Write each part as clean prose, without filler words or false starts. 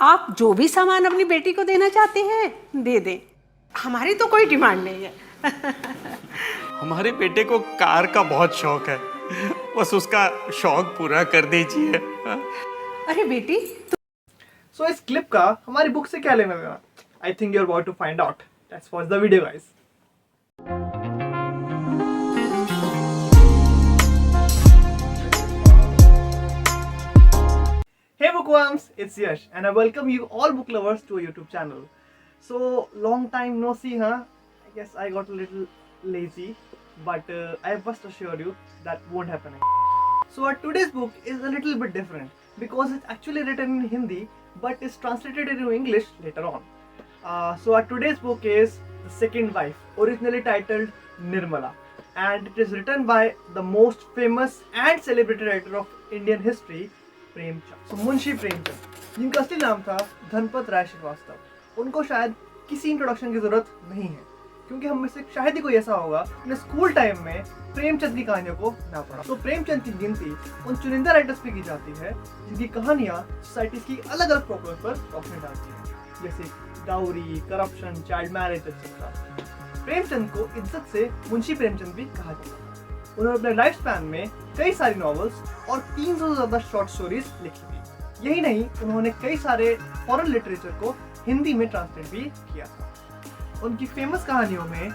आप जो भी सामान अपनी बेटी को देना चाहते हैं दे दें, हमारी तो कोई डिमांड नहीं है। हमारे बेटे को कार का बहुत शौक है, बस उसका शौक पूरा कर दीजिए। अरे बेटी, सो इस क्लिप का हमारी बुक से क्या लेना देना? I think you are about to find out. Let's watch the video guys. Hey bookworms, it's Yash and I welcome you all book lovers to our YouTube channel. So long time no see, huh? I guess I got a little lazy, but I must assure you that won't happen again. So our today's book is a little bit different because it's actually written in Hindi but is translated into English later on. So our today's book is The Second Wife, originally titled Nirmala, and it is written by the most famous and celebrated writer of Indian history, Premchand. तो मुंशी प्रेमचंद, जिनका असली नाम था धनपत राय श्रीवास्तव। उनको शायद किसी introduction की जरूरत नहीं है, क्योंकि हम में से शायद ही कोई ऐसा होगा अपने स्कूल टाइम में प्रेमचंद की कहानियों को ना पढ़ा। तो प्रेमचंद की गिनती उन चुनिंदा राइटर्स पे की जाती है जिनकी कहानियां सोसाइटी की अलग अलग प्रॉब्लम्स पर रोशनी डालती हैं, जैसे dowry, corruption, child marriage etcetera. Premchand को इज्जत से मुंशी प्रेमचंद भी कहा जाता है। उन्होंने अपने लाइफ स्पैन में कई सारी नॉवेल्स और 300 से ज्यादा शॉर्ट स्टोरीज लिखी थी। यही नहीं, उन्होंने कई सारे फॉरेन लिटरेचर को हिंदी में ट्रांसलेट भी किया था। उनकी फेमस कहानियों में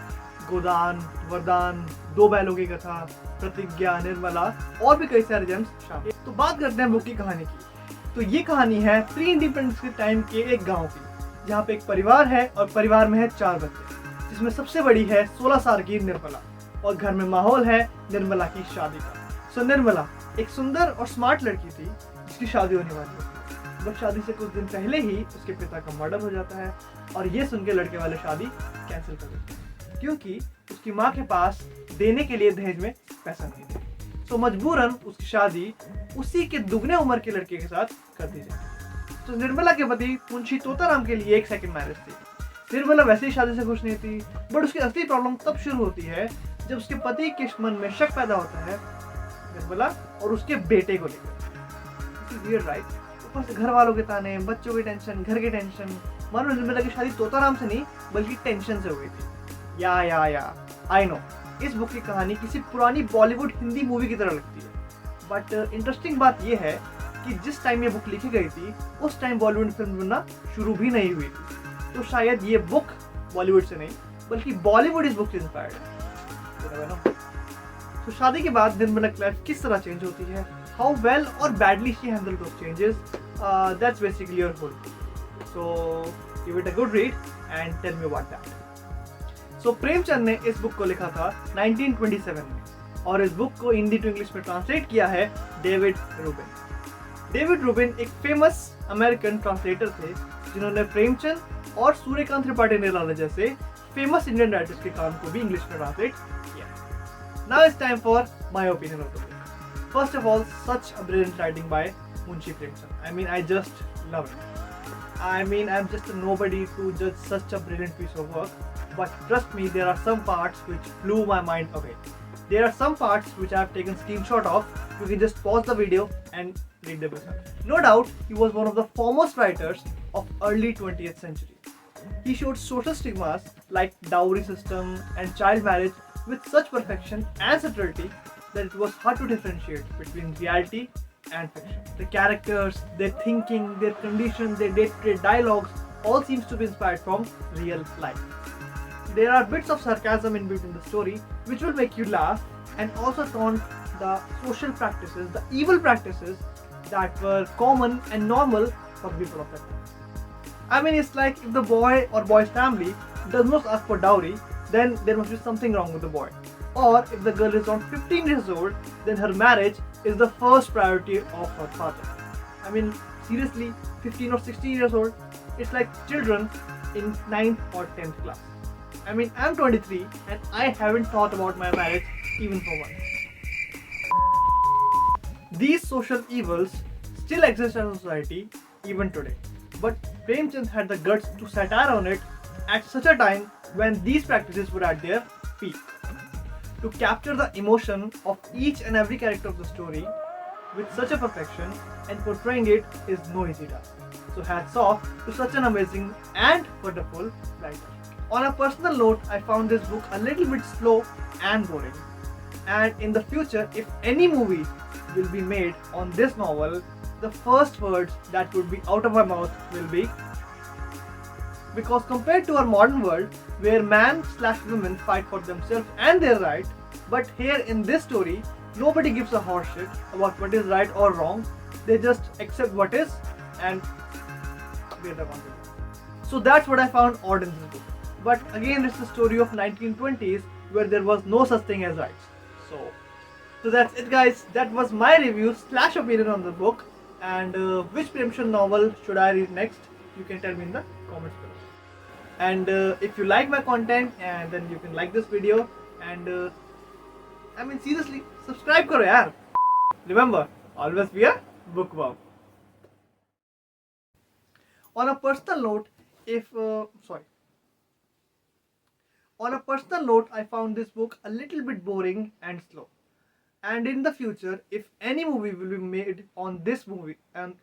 गोदान, वरदान, दो बैलों की कथा, प्रतिज्ञा, निर्मला और भी कई सारे जेम्स शामिल। तो बात करते हैं बुक की कहानी की। तो ये कहानी है प्री इंडिपेंडेंस के टाइम के एक गाँव की, जहाँ पे एक परिवार है और परिवार में है 4 बच्चे, जिसमें सबसे बड़ी है 16 साल की निर्मला, और घर में माहौल है निर्मला की शादी का। सो निर्मला एक सुंदर और स्मार्ट लड़की थी जिसकी शादी होने वाली थी, बट शादी से कुछ दिन पहले ही उसके पिता का मर्डर हो जाता है और ये सुन के लड़के वाले शादी कैंसिल कर देते हैं, क्योंकि उसकी माँ के पास देने के लिए दहेज में पैसा नहीं था। सो मजबूरन उसकी शादी उसी के दुगने उम्र के लड़के के साथ कर दी जाती। तो निर्मला के पति मुंशी तोताराम के लिए एक सेकंड मैरिज थी। निर्मला वैसे ही शादी से खुश नहीं थी, बट उसकी असली प्रॉब्लम तब शुरू होती है जब उसके पति के मन में शक पैदा होता है निर्मला और उसके बेटे को लेकर। राइट, ऊपर से घर वालों के ताने, बच्चों की टेंशन, घर की टेंशन, मानो निर्मला की शादी तोताराम से नहीं बल्कि टेंशन से हो गई थी। या आई नो, इस बुक की कहानी किसी पुरानी बॉलीवुड हिंदी मूवी की तरह लगती है, बट इंटरेस्टिंग बात यह है कि जिस टाइम ये बुक लिखी गई थी उस टाइम बॉलीवुड फिल्म बनना शुरू भी नहीं हुई थी। तो शायद ये बुक बॉलीवुड से नहीं बल्कि बॉलीवुड इस बुक से इंस्पायर्ड है। तो शादी के बाद निर्मला की लाइफ किस तरह चेंज होती है, हाउ वेल और badly she handle those changes, that's basically your whole. So give it a good read and tell me what that. So Premchand ने इस बुक को लिखा था 1927 में, और इस बुक को हिंदी टू इंग्लिश में ट्रांसलेट किया है डेविड रूबिन। डेविड रूबिन एक फेमस अमेरिकन ट्रांसलेटर थे जिन्होंने प्रेमचंद और सूर्यकांत त्रिपाठी निराला जैसे फेमस इंडियन राइटर्स के काम को भी इंग्लिश में ट्रांसलेट किया। Now it's time for my opinion of the book. First of all, such a brilliant writing by Munshi Premchand. I mean, I just love it. I mean, I'm just a nobody to judge such a brilliant piece of work, but trust me, there are some parts which blew my mind away. There are some parts which I've taken screenshot of. You can just pause the video and read them yourself. No doubt, he was one of the foremost writers of early 20th century. He showed social stigmas like dowry system and child marriage with such perfection and subtlety that it was hard to differentiate between reality and fiction. The characters, their thinking, their condition, their day-to-day dialogues all seems to be inspired from real life. There are bits of sarcasm in between the story which will make you laugh and also taunt the social practices, the evil practices that were common and normal for people of that time. I mean, it's like if the boy or boy's family does not ask for dowry, then there must be something wrong with the boy. Or if the girl is around 15 years old, then her marriage is the first priority of her father. I mean, seriously, 15 or 16 years old, it's like children in 9th or 10th class. I mean, I'm 23 and I haven't thought about my marriage even for once. These social evils still exist in society even today. But Premchand had the guts to satire on it at such a time when these practices were at their peak. To capture the emotion of each and every character of the story with such a perfection and portraying it is no easy task. So hats off to such an amazing and wonderful writer. On a personal note, I found this book a little bit slow and boring. And in the future, if any movie will be made on this novel, the first words that would be out of my mouth will be, because compared to our modern world where man/women fight for themselves and their right, but here in this story, nobody gives a horse shit about what is right or wrong. They just accept what is and where they want to go. So that's what I found odd in this book. But again, it's the story of 1920s where there was no such thing as rights. So that's it, guys. That was my review / opinion on the book. And which Premchand novel should I read next? You can tell me in the comments below. And if you like my content, and then you can like this video. And I mean, seriously, subscribe karo yaar. Remember, always be a bookworm. On a personal note, On a personal note, I found this book a little bit boring and slow. And in the future, if any movie will be made on this movie and